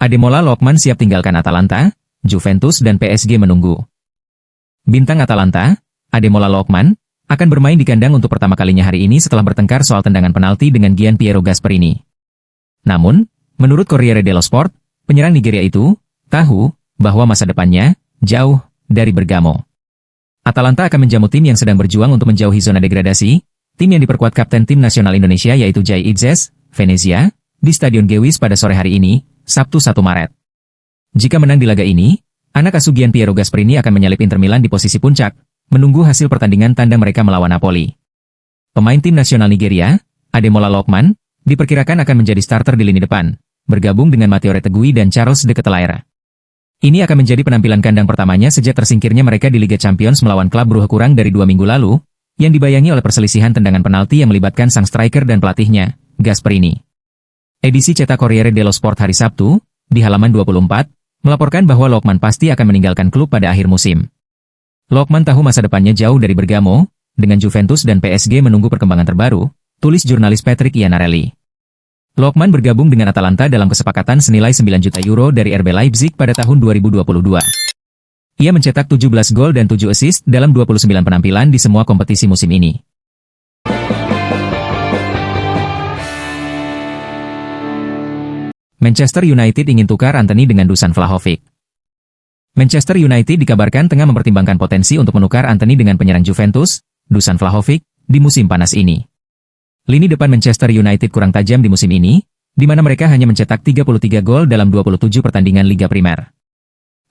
Ademola Lookman siap tinggalkan Atalanta, Juventus dan PSG menunggu. Bintang Atalanta, Ademola Lookman, akan bermain di kandang untuk pertama kalinya hari ini setelah bertengkar soal tendangan penalti dengan Gian Piero Gasperini. Namun, menurut Corriere dello Sport, penyerang Nigeria itu tahu bahwa masa depannya jauh dari Bergamo. Atalanta akan menjamu tim yang sedang berjuang untuk menjauhi zona degradasi, tim yang diperkuat Kapten Tim Nasional Indonesia yaitu Jai Idzes, Venezia, di Stadion Gewis pada sore hari ini, Sabtu 1 Maret. Jika menang di laga ini, anak asuh Gian Piero Gasperini akan menyalip Inter Milan di posisi puncak, menunggu hasil pertandingan tandang mereka melawan Napoli. Pemain tim nasional Nigeria, Ademola Lookman, diperkirakan akan menjadi starter di lini depan, bergabung dengan Matteo Retegui dan Charles de Ketelaere. Ini akan menjadi penampilan kandang pertamanya sejak tersingkirnya mereka di Liga Champions melawan klub Brugge kurang dari 2 minggu lalu, yang dibayangi oleh perselisihan tendangan penalti yang melibatkan sang striker dan pelatihnya, Gasperini. Edisi cetak Corriere dello Sport hari Sabtu, di halaman 24, melaporkan bahwa Lookman pasti akan meninggalkan klub pada akhir musim. Lookman tahu masa depannya jauh dari Bergamo, dengan Juventus dan PSG menunggu perkembangan terbaru, tulis jurnalis Patrick Iannarelli. Lookman bergabung dengan Atalanta dalam kesepakatan senilai 9 juta euro dari RB Leipzig pada tahun 2022. Ia mencetak 17 gol dan 7 assist dalam 29 penampilan di semua kompetisi musim ini. Manchester United ingin tukar Antony dengan Dusan Vlahovic. Manchester United dikabarkan tengah mempertimbangkan potensi untuk menukar Antony dengan penyerang Juventus, Dusan Vlahovic, di musim panas ini. Lini depan Manchester United kurang tajam di musim ini, di mana mereka hanya mencetak 33 gol dalam 27 pertandingan Liga Primer.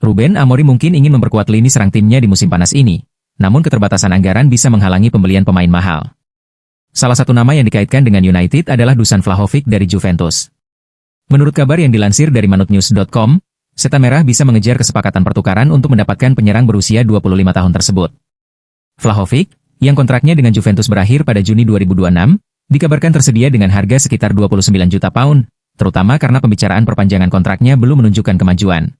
Ruben Amorim mungkin ingin memperkuat lini serang timnya di musim panas ini, namun keterbatasan anggaran bisa menghalangi pembelian pemain mahal. Salah satu nama yang dikaitkan dengan United adalah Dusan Vlahovic dari Juventus. Menurut kabar yang dilansir dari manutnews.com, Setan Merah bisa mengejar kesepakatan pertukaran untuk mendapatkan penyerang berusia 25 tahun tersebut. Vlahovic, yang kontraknya dengan Juventus berakhir pada Juni 2026, dikabarkan tersedia dengan harga sekitar 29 juta pound, terutama karena pembicaraan perpanjangan kontraknya belum menunjukkan kemajuan.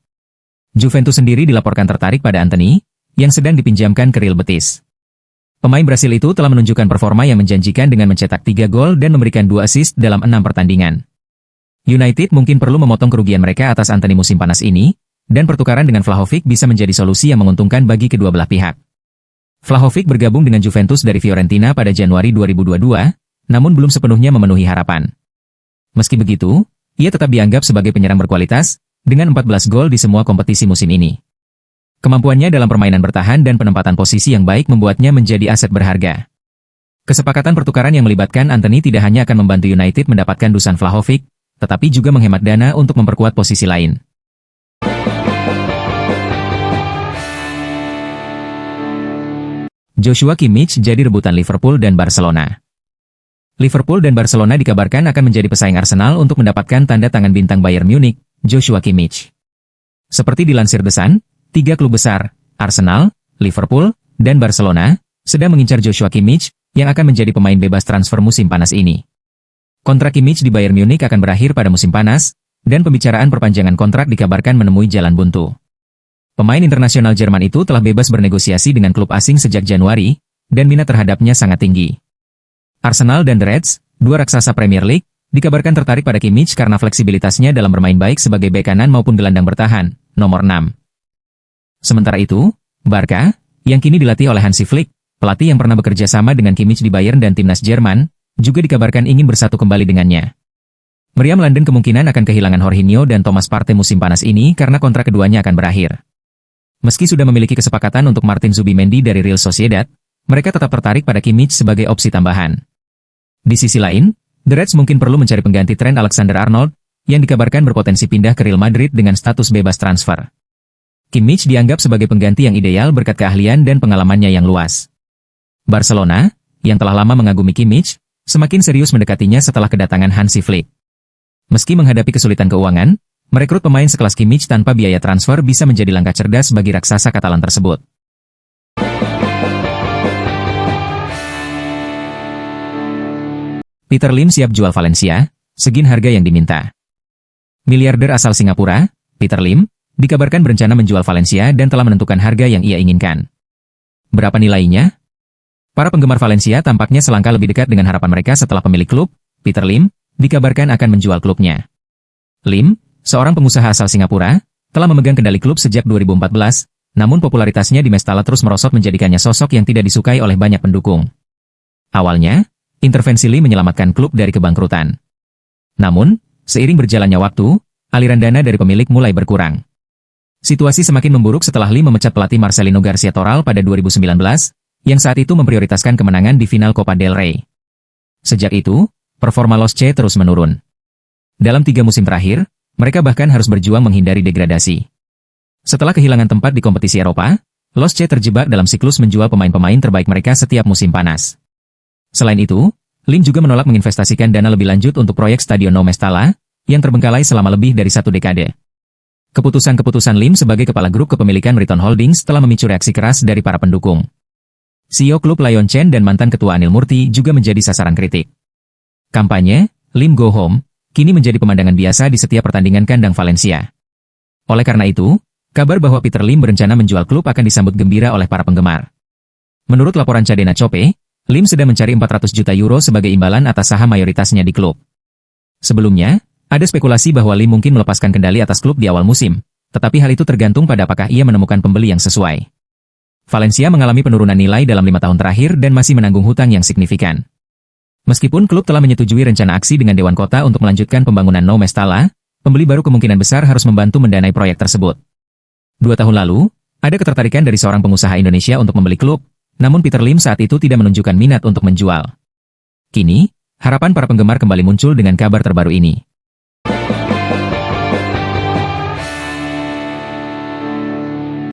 Juventus sendiri dilaporkan tertarik pada Antony, yang sedang dipinjamkan ke Real Betis. Pemain Brasil itu telah menunjukkan performa yang menjanjikan dengan mencetak 3 gol dan memberikan 2 assist dalam 6 pertandingan. United mungkin perlu memotong kerugian mereka atas Antony musim panas ini, dan pertukaran dengan Vlahovic bisa menjadi solusi yang menguntungkan bagi kedua belah pihak. Vlahovic bergabung dengan Juventus dari Fiorentina pada Januari 2022, namun belum sepenuhnya memenuhi harapan. Meski begitu, ia tetap dianggap sebagai penyerang berkualitas, dengan 14 gol di semua kompetisi musim ini. Kemampuannya dalam permainan bertahan dan penempatan posisi yang baik membuatnya menjadi aset berharga. Kesepakatan pertukaran yang melibatkan Antony tidak hanya akan membantu United mendapatkan Dusan Vlahovic, tetapi juga menghemat dana untuk memperkuat posisi lain. Joshua Kimmich jadi rebutan Liverpool dan Barcelona. Liverpool dan Barcelona dikabarkan akan menjadi pesaing Arsenal untuk mendapatkan tanda tangan bintang Bayern Munich, Joshua Kimmich. Seperti dilansir The Sun, 3 klub besar, Arsenal, Liverpool, dan Barcelona, sedang mengincar Joshua Kimmich, yang akan menjadi pemain bebas transfer musim panas ini. Kontrak Kimmich di Bayern Munich akan berakhir pada musim panas, dan pembicaraan perpanjangan kontrak dikabarkan menemui jalan buntu. Pemain internasional Jerman itu telah bebas bernegosiasi dengan klub asing sejak Januari, dan minat terhadapnya sangat tinggi. Arsenal dan The Reds, 2 raksasa Premier League, dikabarkan tertarik pada Kimmich karena fleksibilitasnya dalam bermain baik sebagai bek kanan maupun gelandang bertahan, nomor 6. Sementara itu, Barca, yang kini dilatih oleh Hansi Flick, pelatih yang pernah bekerja sama dengan Kimmich di Bayern dan timnas Jerman, juga dikabarkan ingin bersatu kembali dengannya. Meriam London kemungkinan akan kehilangan Jorginho dan Thomas Partey musim panas ini karena kontrak keduanya akan berakhir. Meski sudah memiliki kesepakatan untuk Martin Zubimendi dari Real Sociedad, mereka tetap tertarik pada Kimmich sebagai opsi tambahan. Di sisi lain, The Reds mungkin perlu mencari pengganti Trent Alexander-Arnold, yang dikabarkan berpotensi pindah ke Real Madrid dengan status bebas transfer. Kimmich dianggap sebagai pengganti yang ideal berkat keahlian dan pengalamannya yang luas. Barcelona, yang telah lama mengagumi Kimmich, semakin serius mendekatinya setelah kedatangan Hansi Flick. Meski menghadapi kesulitan keuangan, merekrut pemain sekelas Kimmich tanpa biaya transfer bisa menjadi langkah cerdas bagi raksasa Katalan tersebut. Peter Lim siap jual Valencia, segini harga yang diminta. Miliarder asal Singapura, Peter Lim, dikabarkan berencana menjual Valencia dan telah menentukan harga yang ia inginkan. Berapa nilainya? Para penggemar Valencia tampaknya selangkah lebih dekat dengan harapan mereka setelah pemilik klub, Peter Lim, dikabarkan akan menjual klubnya. Lim, seorang pengusaha asal Singapura, telah memegang kendali klub sejak 2014, namun popularitasnya di Mestalla terus merosot menjadikannya sosok yang tidak disukai oleh banyak pendukung. Awalnya, intervensi Lim menyelamatkan klub dari kebangkrutan. Namun, seiring berjalannya waktu, aliran dana dari pemilik mulai berkurang. Situasi semakin memburuk setelah Lim memecat pelatih Marcelino Garcia Toral pada 2019, yang saat itu memprioritaskan kemenangan di final Copa del Rey. Sejak itu, performa Los Che terus menurun. Dalam 3 musim terakhir, mereka bahkan harus berjuang menghindari degradasi. Setelah kehilangan tempat di kompetisi Eropa, Los Che terjebak dalam siklus menjual pemain-pemain terbaik mereka setiap musim panas. Selain itu, Lim juga menolak menginvestasikan dana lebih lanjut untuk proyek Stadion Nou Mestalla, yang terbengkalai selama lebih dari 1 dekade. Keputusan-keputusan Lim sebagai kepala grup kepemilikan Riton Holdings telah memicu reaksi keras dari para pendukung. CEO klub Lion Chen dan mantan ketua Anil Murthy juga menjadi sasaran kritik. Kampanye, Lim Go Home, kini menjadi pemandangan biasa di setiap pertandingan kandang Valencia. Oleh karena itu, kabar bahwa Peter Lim berencana menjual klub akan disambut gembira oleh para penggemar. Menurut laporan Cadena Cope, Lim sedang mencari 400 juta euro sebagai imbalan atas saham mayoritasnya di klub. Sebelumnya, ada spekulasi bahwa Lim mungkin melepaskan kendali atas klub di awal musim, tetapi hal itu tergantung pada apakah ia menemukan pembeli yang sesuai. Valencia mengalami penurunan nilai dalam 5 tahun terakhir dan masih menanggung hutang yang signifikan. Meskipun klub telah menyetujui rencana aksi dengan Dewan Kota untuk melanjutkan pembangunan Nou Mestalla, pembeli baru kemungkinan besar harus membantu mendanai proyek tersebut. 2 tahun lalu, ada ketertarikan dari seorang pengusaha Indonesia untuk membeli klub, namun Peter Lim saat itu tidak menunjukkan minat untuk menjual. Kini, harapan para penggemar kembali muncul dengan kabar terbaru ini.